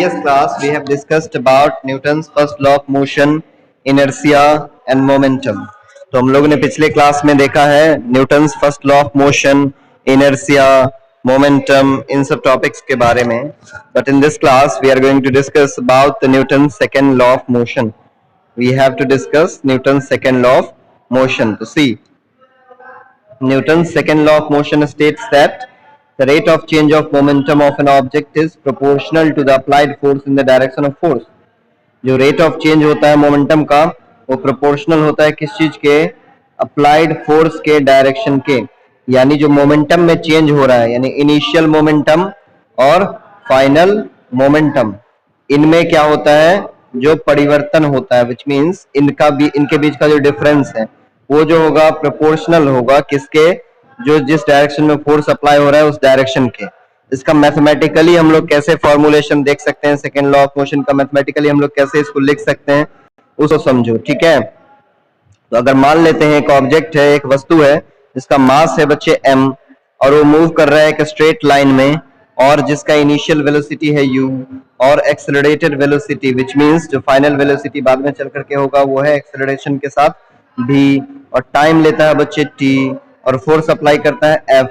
previous class, we have discussed about Newton's first law of motion, inertia and momentum. तो हम लोगों ने पिछले क्लास में देखा है Newton's first law of motion, inertia, momentum, इन सब टॉपिक्स के बारे में. But in this class we are going to discuss about the Newton second law of motion. We have to discuss Newton's second law of motion. To see, Newton's second law of motion states that the rate of change of momentum of an object is proportional to the applied force in the direction of force. जो rate of change होता है momentum का, वो proportional होता है किस चीज के? applied force के direction के. यानी जो momentum में change हो रहा है, यानी initial momentum और final momentum, इनमें क्या होता है? जो परिवर्तन होता है, विच मीन्स इनके बीच का जो डिफरेंस है वो जो होगा प्रोपोर्शनल होगा किसके? जो जिस डायरेक्शन में फोर्स अप्लाई हो रहा है उस डायरेक्शन के. इसका मैथमेटिकली हम लोग कैसे फॉर्मुलेशन देख सकते हैं? सेकेंड लॉ ऑफ मोशन का मैथमेटिकली हम लोग कैसे इसको लिख सकते हैं उसको समझो. ठीक है, तो अगर मान लेते हैं एक ऑब्जेक्ट है, एक वस्तु है जिसका मास है बच्चे m, और वो मूव कर रहा है एक स्ट्रेट लाइन में, और जिसका इनिशियल वेलोसिटी है u और एक्सेलरेटेड वेलोसिटी, विच मींस जो फाइनल वेलोसिटी बाद में चल करके होगा वो है एक्सेलरेशन के साथ v, और टाइम लेता है बच्चे t, और फोर्स अप्लाई करता है F.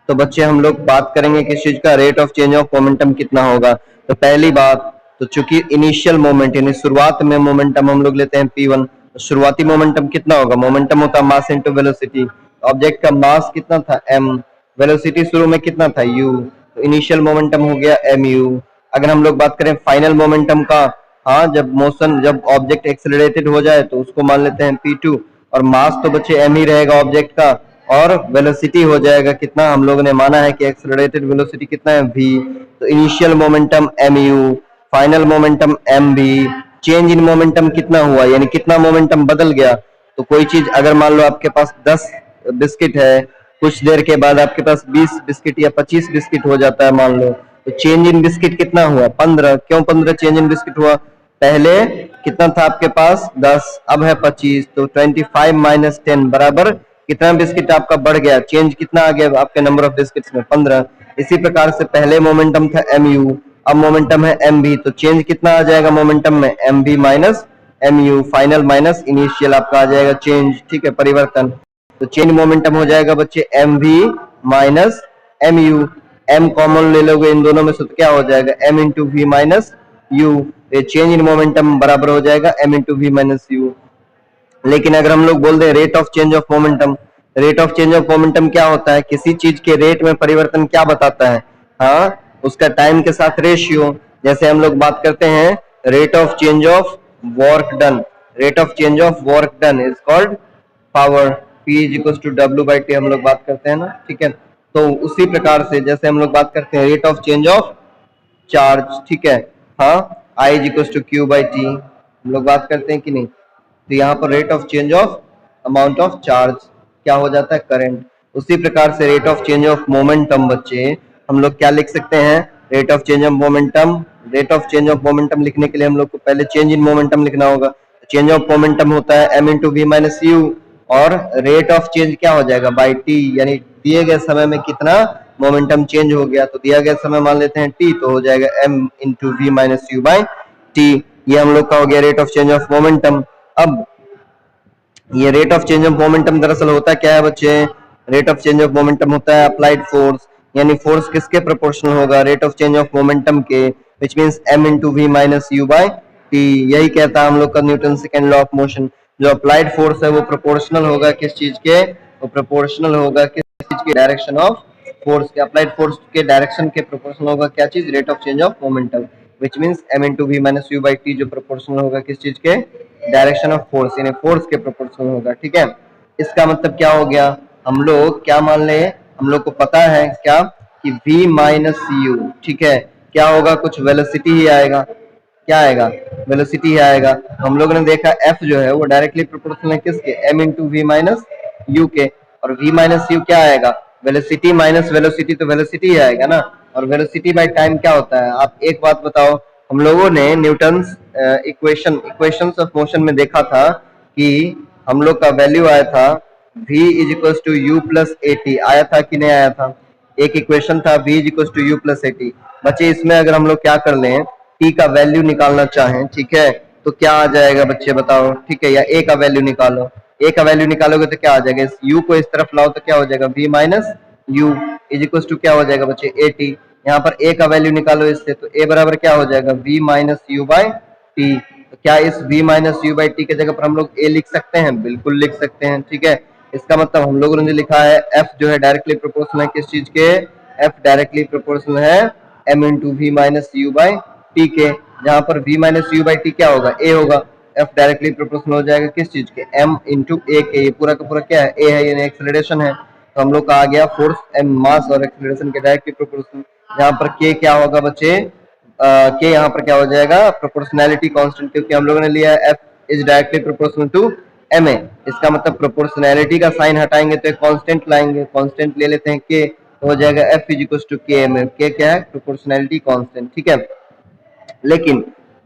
तो बच्चे हम लोग बात करेंगे किस चीज का? Rate of change of momentum कितना होगा. तो पहली बात, तो चूंकि इनिशियल मोमेंट यानी शुरुआत में मोमेंटम हम लोग लेते हैं P1, तो शुरुआती मोमेंटम कितना होगा? मोमेंटम होता है मास इनटू वेलोसिटी. ऑब्जेक्ट का मास कितना था? m, वेलोसिटी शुरू में कितना था? u, तो इनिशियल मोमेंटम हो गया mu. अगर हम लोग बात करें फाइनल मोमेंटम का, हाँ, जब ऑब्जेक्ट एक्सेलरेटेड हो जाए तो उसको मान लेते हैं P2, और मास तो बच्चे m ही रहेगा ऑब्जेक्ट का, और वेलोसिटी हो जाएगा कितना? हम लोगों ने माना है कि एक्सेलरेटेड वेलोसिटी कितना है? v. तो initial momentum mu, final momentum mv. Change in momentum कितना हुआ, यानी कितना मोमेंटम बदल गया? तो कोई चीज अगर मान लो आपके पास 10 बिस्किट है, कुछ देर के बाद आपके पास 20 बिस्किट या 25 बिस्किट हो जाता है मान लो, तो चेंज इन बिस्किट कितना हुआ? 15. क्यों 15 चेंज इन बिस्किट हुआ? पहले कितना था आपके पास? 10, अब है 25, तो 25 माइनस 10 बराबर कितना बिस्किट आपका बढ़ गया? चेंज कितना आ गया आपके नंबर ऑफ बिस्किट्स में? 15. इसी प्रकार से पहले मोमेंटम था mu, अब मोमेंटम है mv, तो चेंज कितना आ जाएगा मोमेंटम में? mv minus mu, final minus initial आपका आ जाएगा चेंज. ठीक है, परिवर्तन. तो चेंज मोमेंटम हो जाएगा बच्चे mv minus mu. m common ले लोगे इन दोनों में से तो क्या हो जाएगा? m into we minus u. Change in momentum बराबर हो जाएगा m into we minus u. लेकिन अगर हम लोग बोल दें rate of change of momentum, rate of change of momentum क्या होता है? किसी चीज के रेट में परिवर्तन क्या बताता है? हाँ, उसका टाइम के साथ रेशियो. जैसे हम लोग बात करते हैं rate of change of work done, rate of change of work done is called power. P is equal to W by T हम लोग बात करते हैं ना. ठीक है, तो उसी प्रकार से जैसे हम लोग बात करते हैं rate of change of charge, ठीक है, हाँ, I is equal to Q by T हम लोग बात करते हैं कि नहीं. तो यहाँ पर rate of change of amount of charge क्या हो जाता है? करंट. उसी प्रकार से rate of change of momentum बच्चे हम लोग क्या लिख सकते हैं? Rate of change of momentum. Rate of change of momentum लिखने के लिए हम लोग को पहले चेंज इन मोमेंटम लिखना होगा. चेंज ऑफ मोमेंटम होता है m into we minus u, और रेट ऑफ चेंज क्या हो जाएगा? बाई t, यानी दिए गए समय में कितना मोमेंटम चेंज हो गया. तो दिया गया समय मान लेते हैं t, तो हो जाएगा m into we minus you by t. ये हम लोग का हो गया rate of change of momentum. अब ये rate of change of momentum दरअसल होता क्या है बच्चे? Rate of change of momentum होता है अप्लाइड फोर्स, यानी फोर्स किसके प्रोपोर्शनल होगा? Rate of change of momentum के, which means m into we minus you by t. यही कहता है हम लोग का Newton second law of motion. जो अप्लाइड फोर्स है वो प्रोपोर्शनल होगा किस चीज के? वो प्रोपोर्शनल होगा किस चीज के? डायरेक्शन ऑफ फोर्स के. अप्लाइड फोर्स के डायरेक्शन के प्रोपोर्शनल होगा क्या चीज? Rate of change of momentum, which means m into we minus you by T, जो प्रोपोर्शनल होगा किस चीज के? डायरेक्शन ऑफ फोर्स, यानी फोर्स के प्रोपोर्शनल होगा. ठीक है, इसका मतलब क्या हो गया? हम लोग क्या मान ले? हम लोग को पता है क्या कि v माइनस यू, ठीक है, क्या होगा? कुछ वेलोसिटी ही आएगा. क्या आएगा? वेलोसिटी ही आएगा. हम लोगों ने देखा f जो है वो डायरेक्टली प्रोपोर्शनल है किसके? m into we minus u के. और v माइनस यू क्या आएगा? वेलोसिटी माइनस वेलोसिटी, तो वेलोसिटी ही आएगा ना. और वेलोसिटी बाय टाइम क्या होता है? आप एक बात बताओ, हम लोगों ने न्यूटन्स इक्वेशंस ऑफ मोशन में देखा था कि हम लोग का वैल्यू आया था v is equal to u plus a t. आया था कि नहीं आया था? एक इक्वेशन था v is equal to u plus a t. बच्चे इसमें अगर हम लोग क्या कर लें, टी का वैल्यू निकालना चाहें, ठीक है, तो क्या आ जाएगा बच्चे बताओ, ठीक है, या ए का वैल्यू निकालो, ए का वैल्यू निकालोगे तो क्या आ जाएगा, इस यू को इस तरफ लाओ तो क्या हो जाएगा, v minus u is equal to क्या हो जाएगा बच्चे, ए टी। यहाँ पर ए का वैल्यू निकालो इससे, तो ए बराबर क्या हो जाएगा, v minus you by T. तो क्या इस v minus you by t के जगह पर हम लोग a लिख सकते हैं, बिल्कुल लिख सकते हैं, ठीक है। इसका मतलब हम लोगों ने जो लिखा है f जो है डायरेक्टली प्रोपोर्शनल है किस चीज के, f डायरेक्टली प्रोपोर्शनल है m into we minus you by t के, जहां पर v minus you by t क्या होगा, a होगा, f डायरेक्टली प्रोपोर्शनल हो जाएगा किस चीज के, m इंटू a के, ये पूरा का पूरा क्या है, a है, यानी एक्सेलरेशन है, तो हम लोग का आ गया फोर्स m मास और एक्सेलरेशन के डायरेक्टली प्रोपोर्शनल, जहां पर k क्या होगा बच्चे, के यहाँ पर क्या हो जाएगा, प्रोपोर्शनैलिटी कांस्टेंट, क्योंकि हम लोगों ने लिया है f is directly proportional to ma। इसका मतलब प्रोपोर्शनैलिटी का साइन हटाएंगे तो एक कांस्टेंट लाएंगे, कांस्टेंट ले लेते हैं k, तो हो जाएगा f इज इक्वल टू के ma, k क्या है, प्रोपोर्शनैलिटी कांस्टेंट, ठीक है। लेकिन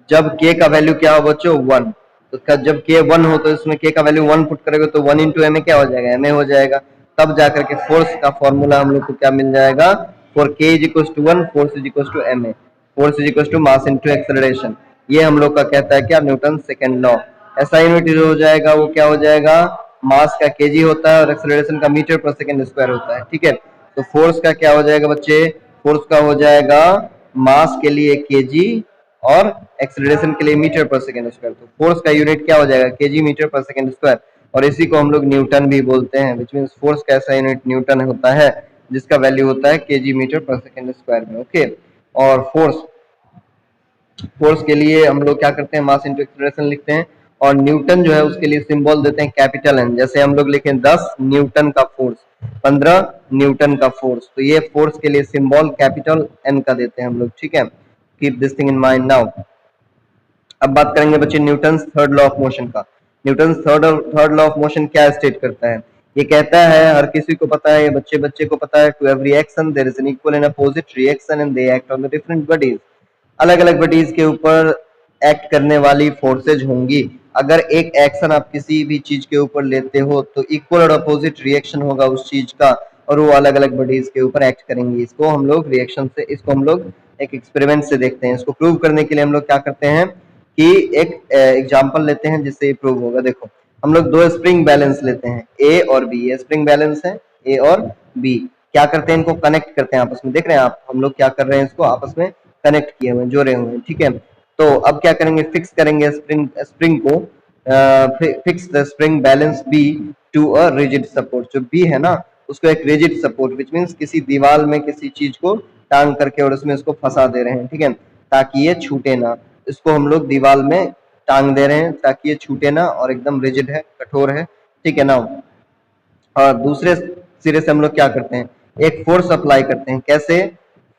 जब k का वैल्यू क्या हो बच्चों, 1, तो जब k 1 हो तो इसमें k का वैल्यू 1 पुट करेंगे तो 1 इंटू ma क्या हो जाएगा, ma हो जाएगा, तब जाकर के फोर्स का फॉर्मूला हम लोग को क्या मिल जाएगा, for k is equal to 1 force is equal to ma, force is equal to mass into acceleration. ये हम लोग का कहता है क्या, न्यूटन सेकंड लॉ। ऐसा यूनिट जो हो जाएगा वो क्या हो जाएगा, मास का केजी होता है और एक्सेलरेशन का मीटर पर सेकंड स्क्वायर होता है, ठीक है। तो फोर्स का क्या हो जाएगा बच्चे, फोर्स का हो जाएगा मास के लिए केजी और एक्सेलरेशन के लिए मीटर पर सेकंड स्क्वायर, तो फोर्स का यूनिट क्या हो जाएगा, केजी मीटर पर सेकंड स्क्वायर, और इसी को हम लोग न्यूटन भी बोलते हैं, विच मींस फोर्स का ऐसा यूनिट न्यूटन होता है जिसका वैल्यू होता है केजी मीटर पर सेकंड स्क्वायर में, ओके। और फोर्स के लिए हम लोग क्या करते हैं, मास इंटू एक्सेलरेशन लिखते हैं, और न्यूटन जो है उसके लिए सिंबल देते हैं कैपिटल एन, जैसे हम लोग लिखें 10 न्यूटन का फोर्स, 15 न्यूटन का फोर्स, तो ये फोर्स के लिए सिंबल कैपिटल एन का देते हैं हम लोग, ठीक है। Keep this thing in mind now. अब बात करेंगे बच्चे Newton third law of motion का। Newton third law of motion क्या स्टेट करता है, ये कहता है, हर किसी को पता है, ये बच्चे बच्चे को पता है, to every action there is an equal and opposite reaction and they act on the different bodies. अलग अलग बॉडीज के ऊपर एक्ट करने वाली फोर्सेज होंगी। अगर एक एक्शन आप किसी भी चीज के ऊपर लेते हो तो इक्वल और अपोजिट रिएक्शन होगा उस चीज का, और वो अलग अलग बॉडीज के ऊपर एक्ट करेंगी। इसको हम लोग रिएक्शन से, इसको हम लोग एक एक्सपेरिमेंट से देखते हैं। इसको प्रूव करने के लिए हम लोग क्या करते हैं कि एक एग्जांपल लेते हैं जिससे ये प्रूव होगा। देखो, हम लोग दो स्प्रिंग बैलेंस लेते हैं, ए और बी, ये स्प्रिंग बैलेंस है ए और बी। क्या करते हैं, इनको कनेक्ट करते हैं आपस में, देख रहे हैं आप, हम लोग क्या कर रहे हैं, इसको आपस में कनेक्ट किए हुए, जोड़े हुए हैं, ठीक है। तो अब क्या करेंगे, फिक्स करेंगे स्प्रिंग को, fix the spring balance B to a rigid support. जो बी है ना उसको एक रिजिड सपोर्ट, विच मीन्स किसी दीवार में किसी चीज को टांग करके और उसमें इसको फंसा दे रहे हैं, ठीक है, ताकि ये छूटे ना। इसको हम लोग दीवार में टांग दे रहे हैं ताकि ये छूटे ना, और एकदम रिजिड है, कठोर है, ठीक है ना। और दूसरे सिरे से हम लोग क्या करते हैं, एक फोर्स अप्लाई करते हैं, कैसे,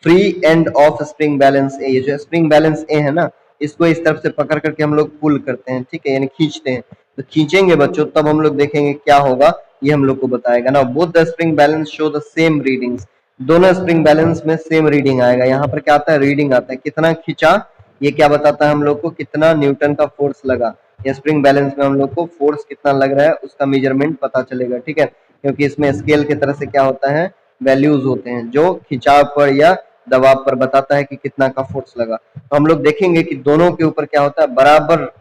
free end of spring balance A. जो स्प्रिंग बैलेंस ए है ना, इसको इस तरफ से पकड़ करके हम लोग पुल करते हैं, ठीक है, यानी खींचते हैं। तो खींचेंगे बच्चों तब हम लोग देखेंगे क्या होगा, ये हम लोग को बताएगा ना। Both the spring balance show the same readings, दोनों स्प्रिंग बैलेंस में सेम रीडिंग आएगा। यहाँ पर क्या आता है, रीडिंग आता है, कितना खींचा, ये क्या बताता है हम लोग को, कितना न्यूटन का फोर्स लगा। ये स्प्रिंग बैलेंस में हम लोग को फोर्स कितना लग रहा है उसका मेजरमेंट पता चलेगा, ठीक है, क्योंकि इसमें स्केल की तरह से क्या होता है, वैल्यूज होते हैं जो खिंचाव पर या दबाव पर बताता है कि कितना का फोर्स लगा। तो हम लोग देखेंगे कि दोनों के ऊपर क्या होता है, बराबर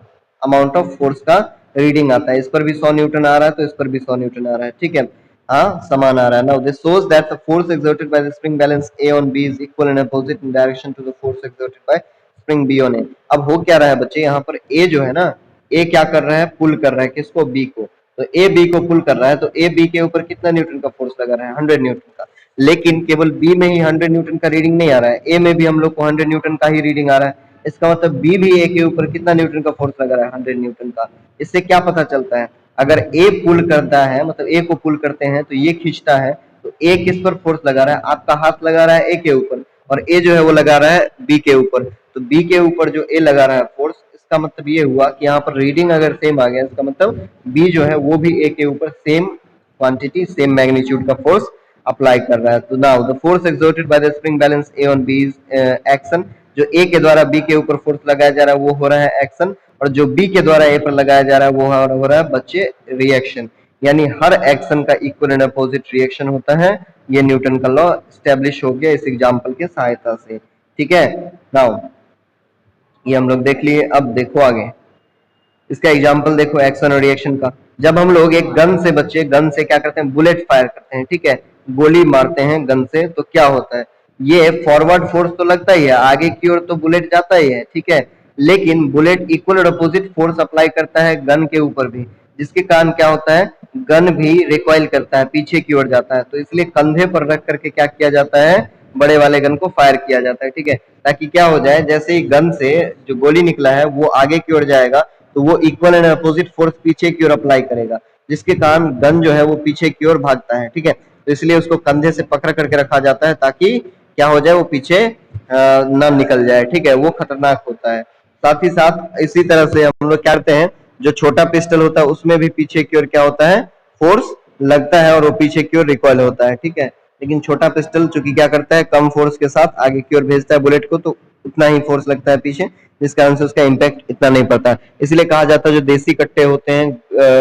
अमाउंट ऑफ फोर्स का रीडिंग आता है। इस पर भी 100 न्यूटन आ रहा है तो इस पर भी 100 न्यूटन आ रहा है, ठीक है, हाँ समान आ रहा है। Now this shows that the force exerted by the spring balance A on B is equal in opposite direction to the force exerted by spring B on A. अब हो क्या रहा है बच्चे, यहाँ पर ए जो है ना, ए क्या कर रहा है, पुल कर रहा है किसको, बी को। तो ए बी को पुल कर रहा है, तो ए बी के ऊपर कितना न्यूटन का फोर्स लगा रहा है, 100 न्यूटन का। लेकिन केवल बी में ही 100 न्यूटन का रीडिंग नहीं आ रहा है, ए में भी हम लोग को 100 न्यूटन का ही रीडिंग आ रहा है। इसका मतलब बी भी ए के ऊपर कितना न्यूटन का फोर्स लगा रहा है, 100 न्यूटन का। इससे क्या पता चलता है, अगर ए पुल करता है, मतलब ए को पुल करते हैं तो ये खींचता है, तो ए किस पर फोर्स लगा रहा है, आपका हाथ लगा रहा है ए के ऊपर, और ए जो है वो लगा रहा है बी के ऊपर। तो बी के ऊपर जो ए लगा रहा है फोर्स, इसका मतलब ये हुआ कि यहाँ पर रीडिंग अगर सेम आ गया, इसका मतलब बी जो है वो भी ए के ऊपर सेम क्वांटिटी, सेम मैग्नीट्यूड का फोर्स अप्लाई कर रहा है। तो now the force exerted by the spring balance A on B action, जो ए के द्वारा बी के ऊपर फोर्स लगाया जा रहा है वो हो रहा है एक्शन, और जो बी के द्वारा ए पर लगाया जा रहा है वो हो रहा है बच्चे रिएक्शन। यानी हर एक्शन का इक्वल एंड अपोजिट रिएक्शन होता है। ये न्यूटन का लॉ स्टैब्लिश हो गया इस एग्जांपल के सहायता से, ठीक है। नाउ ये हम लोग देख लिए। अब देखो आगे इसका एग्जाम्पल देखो एक्शन और रिएक्शन का। जब हम लोग एक गन से बच्चे गन से क्या करते हैं, बुलेट फायर करते हैं, ठीक है, गोली मारते हैं गन से, तो क्या होता है, ये फॉरवर्ड फोर्स तो लगता ही है, आगे की ओर तो बुलेट जाता ही है, ठीक है, लेकिन बुलेट इक्वल और अपोजिट फोर्स अप्लाई करता है गन के ऊपर भी, जिसके कारण क्या होता है, गन भी रिकॉइल करता है, पीछे की ओर जाता है। तो इसलिए कंधे पर रख करके क्या किया जाता है, बड़े वाले गन को फायर किया जाता है, ठीक है, ताकि क्या हो जाए, जैसे ही गन से जो गोली निकला है वो आगे की ओर जाएगा तो वो इक्वल एंड अपोजिट फोर्स पीछे की ओर अप्लाई करेगा, जिसके कारण गन जो है वो पीछे की ओर भागता है, ठीक है। तो इसलिए उसको कंधे से पकड़ करके रखा जाता है ताकि क्या हो जाए, वो पीछे ना निकल जाए, ठीक है, वो खतरनाक होता है। साथ ही साथ इसी तरह से हम लोग क्या करते हैं, जो छोटा पिस्टल होता है उसमें भी पीछे की ओर क्या होता है, फोर्स लगता है और वो पीछे की ओर रिकॉइल होता है, ठीक है। लेकिन छोटा पिस्टल चूंकि क्या करता है, कम फोर्स के साथ आगे की ओर भेजता है बुलेट को, तो उतना ही फोर्स लगता है पीछे, जिस कारण से उसका इम्पैक्ट इतना नहीं पड़ता। इसलिए कहा जाता है जो देसी कट्टे होते हैं,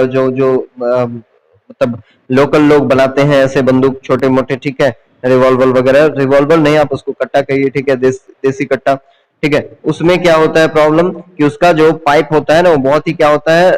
जो जो मतलब लोकल लोग बनाते हैं ऐसे बंदूक छोटे मोटे, ठीक है, रिवॉल्वर वगैरह, रिवॉल्वर नहीं आप उसको कट्टा कहिए, ठीक है, देसी कट्टा, ठीक है। उसमें क्या होता है प्रॉब्लम, कि उसका जो पाइप होता है ना वो बहुत ही क्या होता है,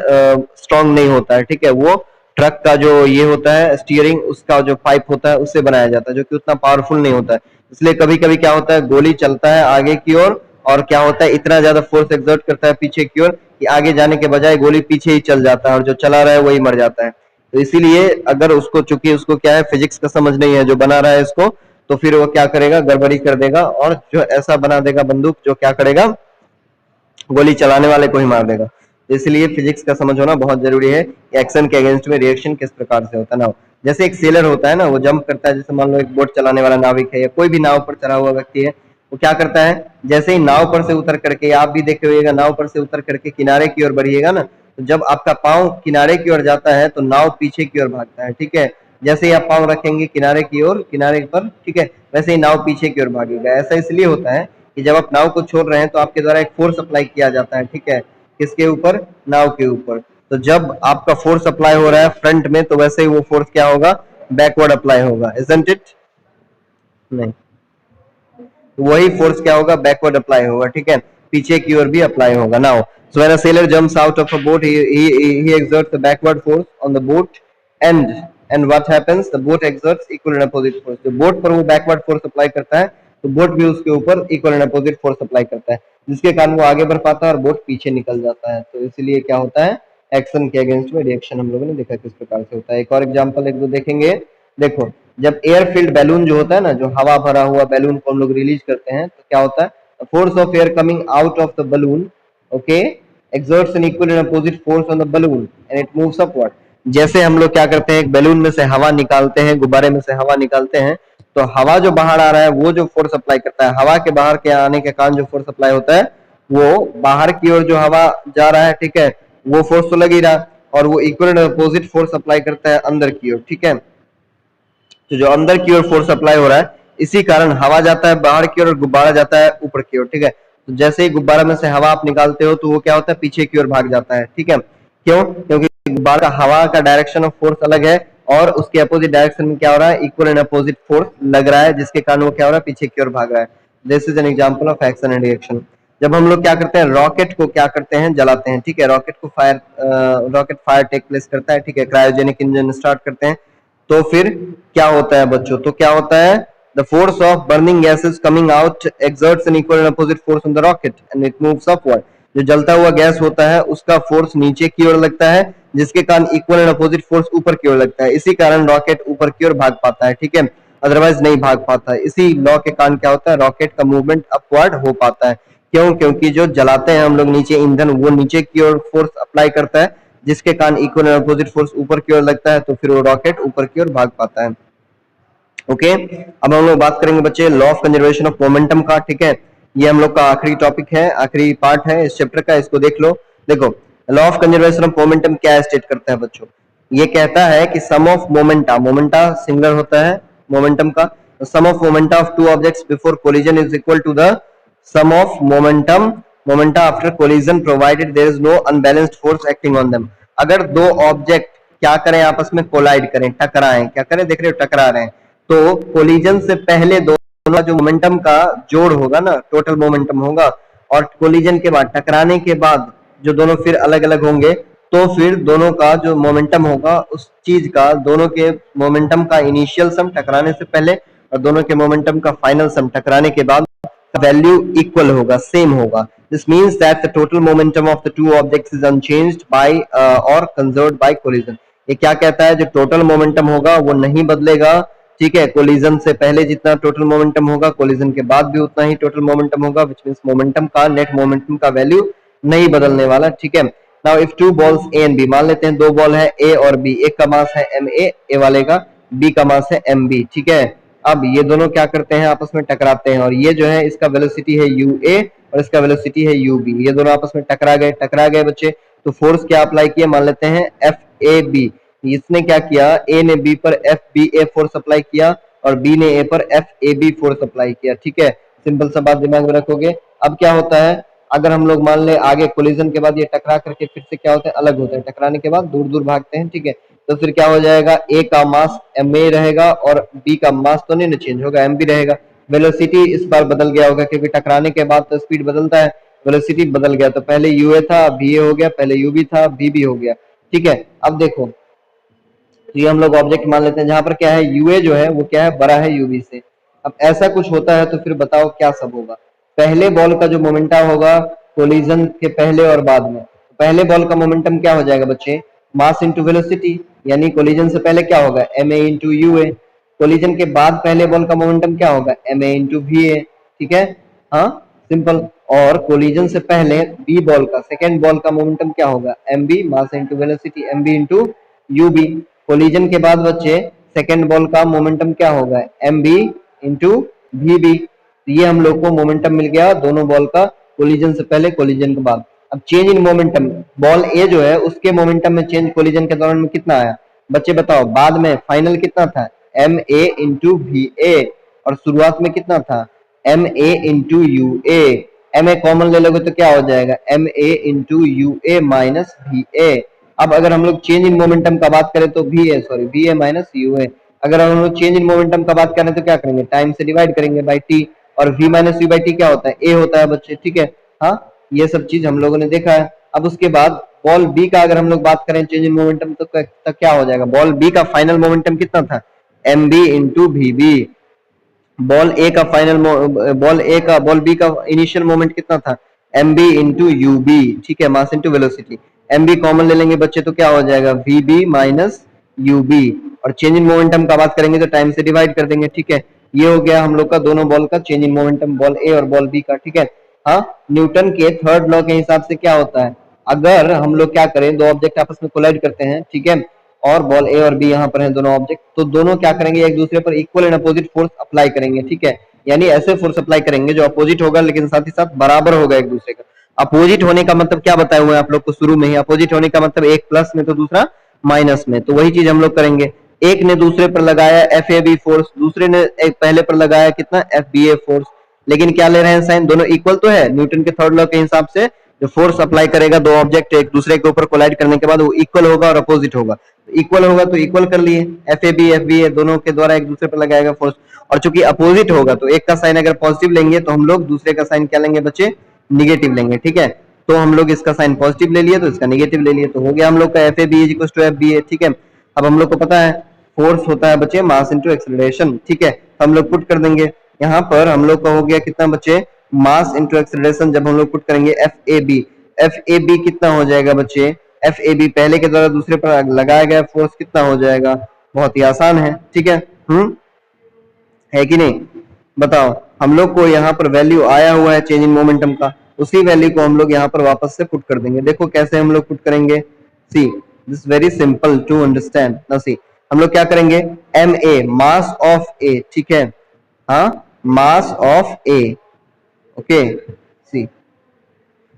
स्ट्रांग नहीं होता है, ठीक है। वो ट्रक का जो ये होता है स्टीयरिंग, उसका जो पाइप होता है उससे बनाया जाता है, जो कि उतना पावरफुल नहीं होता है। इसलिए कभी कभी क्या होता है, गोली चलता है आगे की ओर और क्या होता है, इतना ज्यादा फोर्स एक्सर्ट करता है पीछे की ओर कि आगे जाने के बजाय गोली पीछे ही चल जाता है और जो चला रहा है वही मर जाता है। तो इसीलिए अगर उसको, चूंकि उसको क्या है, फिजिक्स का समझ नहीं है जो बना रहा है इसको, तो फिर वो क्या करेगा, गड़बड़ी कर देगा और जो ऐसा बना देगा बंदूक जो क्या करेगा, गोली चलाने वाले को ही मार देगा। तो इसलिए फिजिक्स का समझ होना बहुत जरूरी है, एक्शन के अगेंस्ट में रिएक्शन किस प्रकार से होता है ना। जैसे एक सेलर होता है ना, वो जंप करता है, जैसे मान लो एक बोट चलाने वाला नाविक है या कोई भी नाव पर चढ़ा हुआ व्यक्ति है, वो क्या करता है, जैसे ही नाव पर से उतर करके, आप भी देखे होइएगा, नाव पर से उतर करके किनारे की ओर बढ़िएगा ना, तो जब आपका पाँव किनारे की ओर जाता है तो नाव पीछे की ओर भागता है, ठीक है। जैसे ही आप पाँव रखेंगे किनारे की ओर, किनारे पर, ठीक है, वैसे ही नाव पीछे की ओर भागेगा। ऐसा इसलिए होता है कि जब आप नाव को छोड़ रहे हैं तो आपके द्वारा एक फोर्स अप्लाई किया जाता है, ठीक है, किसके ऊपर, नाव के ऊपर। तो जब आपका फोर्स अप्लाई हो रहा है फ्रंट में, तो वैसे ही वो फोर्स क्या होगा, बैकवर्ड अप्लाई होगा, इजंट इट, नहीं, वही फोर्स क्या होगा, बैकवर्ड अप्लाई होगा, ठीक है, पीछे की ओर भी अप्लाई होगा। Now so when a seller jumps out of a boat, he exerts a backward force on the boat and what happens, the boat exerts equal and opposite force। तो boat पर वो बैकवर्ड फोर्स अप्लाई करता है, तो boat भी उसके ऊपर equal and opposite force apply करता है, जिसके कारण वो आगे बढ़ पाता है और बोट पीछे निकल जाता है। तो इसलिए क्या होता है, एक्शन के अगेंस्ट में रिएक्शन हम लोगों ने देखा किस प्रकार से होता है। एक और एग्जांपल एक दो देखेंगे। देखो, जब एयर फिल्ड बैलून जो होता है ना, जो हवा भरा हुआ बैलून को हम लोग रिलीज करते हैं, तो क्या होता है, force of air coming out of the balloon, okay, exerts an equal and opposite force on the balloon and it moves upward। जैसे हम लोग क्या करते हैं, एक बैलून में से हवा निकालते हैं, गुब्बारे में से हवा निकालते हैं, तो हवा जो बाहर आ रहा है वो जो फोर्स अप्लाई करता है, हवा के बाहर के आने के कारण जो फोर्स अप्लाई होता है, वो बाहर की ओर जो हवा जा रहा है, ठीक है, वो फोर्स तो लग ही रहा, और वो equal and opposite force apply करता है अंदर की ओर, ठीक है। तो जो अंदर की ओर फोर्स अप्लाई हो रहा है, इसी कारण हवा जाता है बाहर की ओर और गुब्बारा जाता है ऊपर की ओर, ठीक है। तो जैसे ही गुब्बारा में से हवा आप निकालते हो तो वो क्या होता है, पीछे की ओर भाग जाता है, ठीक है। क्यों, क्योंकि गुब्बारा हवा का डायरेक्शन ऑफ फोर्स अलग है और उसके अपोजिट डायरेक्शन में क्या हो रहा है, इक्वल एंड अपोजिट फोर्स लग रहा है, जिसके कारण वो क्या हो रहा है, पीछे की ओर भाग रहा है। This is an example of action and reaction. जब हम लोग क्या करते हैं, रॉकेट को क्या करते हैं, जलाते हैं, ठीक है, रॉकेट फायर टेक प्लेस करता है, ठीक है, क्रायोजेनिक इंजन स्टार्ट करते हैं, तो फिर क्या होता है बच्चों, तो क्या होता है, the force of burning gases coming out exerts an equal and opposite force on the rocket and it moves upward। जो जलता हुआ गैस होता है उसका फोर्स नीचे की ओर लगता है, जिसके कारण इक्वल एंड अपोजिट फोर्स ऊपर की ओर लगता है, इसी कारण रॉकेट ऊपर की ओर भाग पाता है, ठीक है, अदरवाइज नहीं भाग पाता है। इसी लॉ के कारण क्या होता है, रॉकेट का मूवमेंट अपवर्ड हो पाता है। क्यों, क्योंकि जो जलाते हैं हम लोग नीचे ईंधन, वो नीचे की ओर फोर्स अप्लाई करता है, जिसके कारण इक्वल एंड अपोजिट फोर्स ऊपर की ओर लगता है, तो फिर वो रॉकेट ऊपर की ओर भाग पाता है। ओके, अब हम लोग बात करेंगे बच्चे law of conservation of momentum का, ठीक है। ये हम लोग का आखिरी टॉपिक है, आखिरी पार्ट है इस चैप्टर का, इसको देख लो। देखो, law of conservation of momentum क्या स्टेट करता है बच्चों, ये कहता है कि sum of momenta, momenta singular होता है मोमेंटम का, sum of momenta of two objects before collision is equal to the sum of momenta after collision provided there is no unbalanced force acting on them. अगर दो object क्या करें, आपस में collide करें, टकराएं, क्या करें, देख रहे हो, टकरा रहे हैं, तो कोलिजन से पहले दोनों जो मोमेंटम का जोड़ होगा ना, टोटल मोमेंटम होगा, और कोलिजन के बाद, टकराने के बाद जो दोनों फिर अलग अलग होंगे, तो फिर दोनों का जो मोमेंटम होगा उस चीज का, दोनों के मोमेंटम का इनिशियल सम टकराने से पहले और दोनों के मोमेंटम का फाइनल सम टकराने के बाद वैल्यू इक्वल होगा, सेम होगा. This means that the total momentum of the two objects is unchanged by और कंजर्व्ड बाय कोलिजन. ये क्या कहता है, जो टोटल मोमेंटम होगा वो नहीं बदलेगा. ठीक है, कोलिजन से पहले जितना टोटल मोमेंटम होगा कोलिजन के बाद भी उतना ही टोटल मोमेंटम होगा, व्हिच मींस मोमेंटम का, नेट मोमेंटम का वैल्यू नहीं बदलने वाला. ठीक है. Now if two balls A and B, मान लेते हैं दो बॉल है ए और बी, एक का मास है एम ए वाले का, बी का मास है एम बी. ठीक है. अब ये दोनों क्या करते हैं, आपस में टकराते हैं, और ये जो है इसका वेलोसिटी है यू ए और इसका वेलोसिटी है यू बी. ये दोनों आपस में टकरा गए बच्चे. तो फोर्स क्या अप्लाई किया, मान लेते हैं एफ ए बी. इसने क्या किया, ए ने बी पर F B A force apply किया और बी ने ए पर F A B force apply किया. ठीक है, सिंपल सा बात दिमाग में रखोगे. अब क्या होता है, अगर हम लोग मान ले आगे कोलिजन के बाद ये टकरा करके फिर से क्या होता है, अलग होता है, टकराने के बाद दूर दूर भागते हैं. ठीक है, तो फिर क्या हो जाएगा, ए का मास एम ए रहेगा और बी का मास तो नहीं चेंज होगा, एम बी रहेगा. वेलोसिटी इस बार बदल गया होगा क्योंकि टकराने के बाद तो स्पीड बदलता है, वेलोसिटी बदल गया. तो पहले यू ए था, बी ए हो गया, पहले यू बी था, बी बी हो गया. ठीक है. अब देखो, तो ये हम लोग ऑब्जेक्ट मान लेते हैं जहां पर क्या है, यूए जो है वो क्या है, बड़ा है यूबी से. अब ऐसा कुछ होता है तो फिर बताओ क्या सब होगा. पहले बॉल का जो मोमेंटम होगा कोलिजन के पहले और बाद में, पहले बॉल का मोमेंटम क्या हो जाएगा बच्चे, मास इंटू वेलोसिटी, यानी कोलिजन से पहले क्या होगा, m A into you A. Collision के बाद पहले बॉल का मोमेंटम क्या होगा, m A into we A. ठीक है, हाँ सिंपल. और कोलिजन से पहले बी बॉल का, सेकेंड बॉल का मोमेंटम क्या होगा, m B, mass into velocity, M B into you B. Collision के बाद बच्चे सेकेंड बॉल का मोमेंटम क्या होगा, m B into we B. ये हम लोग को मोमेंटम मिल गया दोनों बॉल का, कोलिजन से पहले कोलिजन के बाद. अब चेंज इन मोमेंटम, बॉल ए जो है उसके मोमेंटम में चेंज कोलिजन के दौरान में कितना आया बच्चे बताओ. बाद में फाइनल कितना था, M A into we A, और शुरुआत में कितना था, M A into you A. M A common ले लोगे तो क्या हो जाएगा, M A into you A minus V A. अब अगर हम लोग चेंज इन मोमेंटम का बात करें तो वी ए माइनस यू ए. अगर हम लोग चेंज इन मोमेंटम का बात करें तो क्या करेंगे, टाइम से डिवाइड करेंगे बाई टी, और v minus you by t क्या होता है, ए होता है बच्चे. ठीक है, हाँ ये सब चीज हम लोगों ने देखा है. अब उसके बाद बॉल बी का अगर हम लोग बात करें चेंज इन मोमेंटम तो क्या हो जाएगा, बॉल बी का फाइनल मोमेंटम कितना था, M B into we B. Ball A का फाइनल, बॉल बी का इनिशियल मोमेंट कितना था, M B into you B. ठीक है, mass into velocity. M B common ले लेंगे बच्चे तो क्या हो जाएगा, V B minus U B. और चेंज इन मोमेंटम का बात करेंगे तो टाइम से डिवाइड कर देंगे. ठीक है, ये हो गया हम लोग का दोनों बॉल का चेंज इन मोमेंटम, बॉल ए और बॉल बी का. ठीक है, हाँ न्यूटन के थर्ड लॉ के हिसाब से क्या होता है, अगर हम लोग क्या करें, दो ऑब्जेक्ट आपस में कोलाइड करते हैं, ठीक है, और बॉल ए और बी यहाँ पर हैं दोनों ऑब्जेक्ट, तो दोनों क्या करेंगे, एक दूसरे पर equal and opposite force apply करेंगे. ठीक है, यानी ऐसे फोर्स अप्लाई करेंगे जो अपोजिट होगा लेकिन साथ ही साथ बराबर होगा एक दूसरे का. अपोजिट होने का मतलब क्या बताए हुए हैं आप लोग को शुरू में ही, अपोजिट होने का मतलब एक प्लस में तो दूसरा माइनस में. तो वही चीज हम लोग करेंगे. एक ने दूसरे पर लगाया एफ ए बी फोर्स, दूसरे ने एक पहले पर लगाया कितना, एफ बी ए फोर्स, लेकिन क्या ले रहे हैं साइन, दोनों इक्वल तो है. न्यूटन के थर्ड लॉ के हिसाब से जो फोर्स अप्लाई करेगा दो ऑब्जेक्ट एक दूसरे के ऊपर कोलाइड करने के बाद वो इक्वल होगा और अपोजिट होगा. इक्वल होगा तो इक्वल कर लिए, एफ बी ए दोनों के द्वारा एक दूसरे पर लगाएगा फोर्स. और चूंकि अपोजिट होगा तो एक का साइन अगर पॉजिटिव लेंगे तो हम लोग दूसरे का साइन क्या लेंगे बच्चे, निगेटिव लेंगे. ठीक है, तो हम लोग इसका साइन पॉजिटिव ले लिए तो इसका नेगेटिव ले लिए, तो हो गया हम लोग का F A B is equal to F B A. ठीक है, अब हम लोग को पता है फोर्स होता है बच्चे मास इंटू एक्सेलरेशन. ठीक है, हम लोग पुट कर देंगे यहाँ पर, हम लोग का हो गया कितना बच्चे, मास इंटू एक्सेलरेशन. जब हम लोग पुट करेंगे एफ ए बी कितना हो जाएगा बच्चे, एफ ए बी पहले के द्वारा दूसरे पर लगाया गया फोर्स कितना हो जाएगा, बहुत ही आसान है. ठीक है, है कि नहीं बताओ. हम लोग को यहाँ पर वैल्यू आया हुआ है चेंज इन मोमेंटम का, उसी वैल्यू को हम लोग यहाँ पर वापस से पुट कर देंगे. देखो कैसे हम लोग पुट करेंगे, see this very simple to understand. ना सी हम लोग क्या करेंगे, एम ए मास ऑफ ए. ठीक है, हाँ मास ऑफ ए, ओके सी,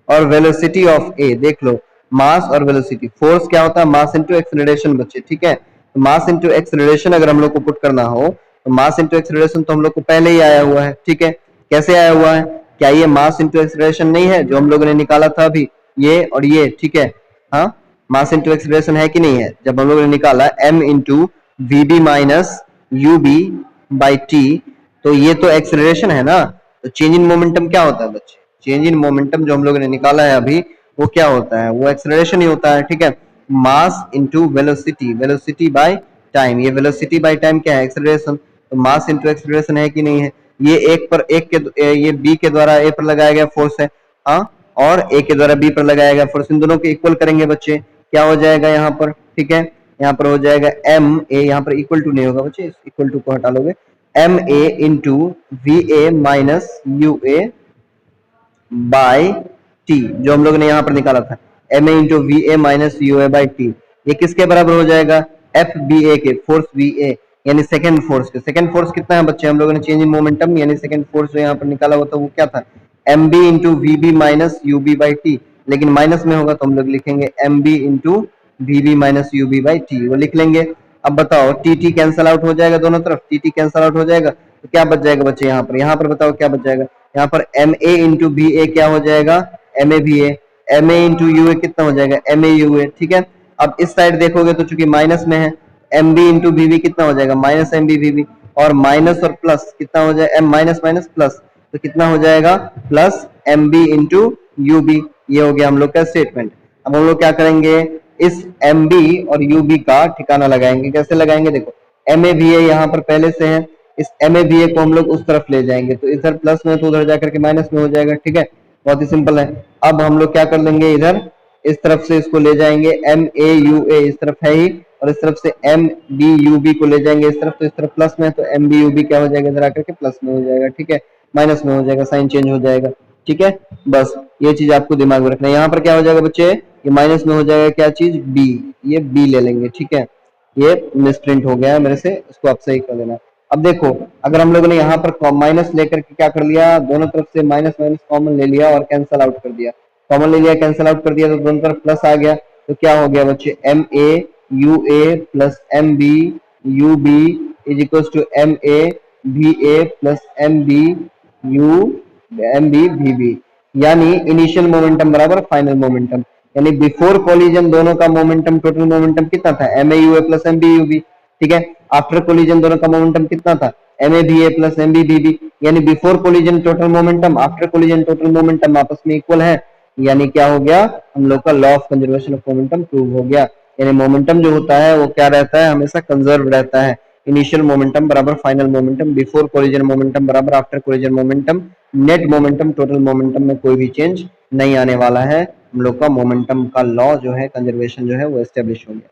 और वेलोसिटी ऑफ ए. देख लो मास और वेलोसिटी, फोर्स क्या होता है, मास इंटू एक्सेलरेशन बच्चे. ठीक है, तो मास इंटू एक्सेलरेशन अगर हम लोग को पुट करना हो तो मास इंटू एक्सेलरेशन तो हम लोग को पहले ही आया हुआ है. ठीक है, कैसे आया हुआ है, क्या ये मास इंटू एक्सेलरेशन नहीं है जो हम लोगों ने निकाला था अभी, ये और ये. ठीक है, हाँ मास इंटू एक्सेलरेशन है कि नहीं है, जब हम लोगों ने निकाला m into we B minus U B by T, तो ये तो एक्सेलरेशन है ना. तो चेंज इन मोमेंटम क्या होता है बच्चे, चेंज इन मोमेंटम जो हम लोगों ने निकाला है अभी, वो क्या होता है, वो एक्सेलरेशन ही होता है, ठीक है। Mass into velocity, velocity by time, ये वेलोसिटी बाय टाइम क्या है, एक्सेलरेशन। तो मास इनटू एक्सेलरेशन है कि नहीं है, ये ये बी के द्वारा ए पर लगाया गया फोर्स है, हाँ, और ए के द्वारा बी पर लगाया गया फोर्स, इन दोनों को इक्वल करेंगे बच्चे, क्या हो जाएगा यहाँ पर, ठीक है, यहाँ पर हो जाएगा एम ए, यहाँ पर इक्वल टू नहीं होगा बच्चे, इक्वल टू को हटा लोगे, M A into we A minus U A by T, जो हम लोग ने यहाँ पर निकाला था, M A into we A minus U A by T, ये किसके बराबर हो जाएगा, एफ बी ए के, फोर्स वी ए यानी सेकंड फोर्स के। सेकंड फोर्स कितना है बच्चे, हम लोगों ने चेंज इन मोमेंटम यानी सेकंड फोर्स जो यहाँ पर निकाला हुआ था वो क्या था, M B into we B minus U B by T, लेकिन माइनस में होगा तो हम लोग लिखेंगे M B into we B minus U B by T, वो लिख लेंगे। अब बताओ टी टी कैंसल आउट हो जाएगा दोनों तरफ, टी टी कैंसल आउट हो जाएगा तो क्या बच जाएगा बच्चे, यहाँ पर बताओ क्या बच जाएगा, यहाँ पर M A into B A क्या हो जाएगा, M A B A, M A into you A कितना हो जाएगा, एम ए यू ए, ठीक है। अब इस साइड देखोगे तो चूंकि माइनस में है, M B into B B कितना हो जाएगा, minus M B B B, और माइनस और प्लस कितना हो जाएगा, एम माइनस माइनस प्लस, तो कितना हो जाएगा, plus M B into you B, ये हो गया हम लोग का स्टेटमेंट। अब हम लोग क्या करेंगे, इस एम बी और यू बी का ठिकाना लगाएंगे, कैसे लगाएंगे, देखो एम ए बी ए यहाँ पर पहले से है, इस एम ए बी ए को हम लोग उस तरफ ले जाएंगे, तो इधर प्लस में तो उधर जाकर के माइनस में हो जाएगा, ठीक है, बहुत ही सिंपल है। अब हम लोग क्या कर लेंगे, इधर इस तरफ से इसको ले जाएंगे, एम ए यू ए इस तरफ है ही, और इस तरफ से एम बी यू बी को ले जाएंगे इस तरफ, तो इस तरफ प्लस में, तो एम बी यू बी क्या हो जाएगा, इधर आकर के प्लस में हो जाएगा, ठीक है, माइनस में हो जाएगा, साइन चेंज हो जाएगा, ठीक है। बस ये चीज आपको दिमाग में रखना है। यहाँ पर क्या हो जाएगा बच्चे, ये माइनस में हो जाएगा क्या चीज, बी, ये बी ले लेंगे, ठीक है, ये मिसप्रिंट हो गया है मेरे से, इसको आप सही कर लेना। अब देखो अगर हम लोगों ने यहाँ पर माइनस लेकर के क्या कर लिया, दोनों तरफ से माइनस माइनस कॉमन ले लिया और कैंसल आउट कर दिया, कॉमन ले लिया कैंसल आउट कर दिया, तो दोनों तरफ प्लस आ गया, तो क्या हो गया बच्चे, M A U A plus M B U B is equal to M A B A plus M B V B, यानी इनिशियल मोमेंटम बराबर फाइनल मोमेंटम, यानी बिफोर कोलिजन दोनों का मोमेंटम, टोटल मोमेंटम कितना था, M A U A plus M B U B, ठीक है। आफ्टर कोलिजन दोनों का मोमेंटम कितना था, M A B A plus M B B B, यानी before collision total momentum, after collision total momentum आपस में इक्वल है, यानी क्या हो गया, हम लोग का law of conservation of momentum prove हो गया। यानी मोमेंटम जो होता है वो क्या रहता है, हमेशा कंजर्व रहता है, इनिशियल मोमेंटम बराबर final momentum, before collision momentum बराबर after collision momentum, net momentum total momentum में कोई भी चेंज नहीं आने वाला है, हम लोग का मोमेंटम का लॉ जो है कंजर्वेशन जो है वो एस्टेब्लिश हो गया।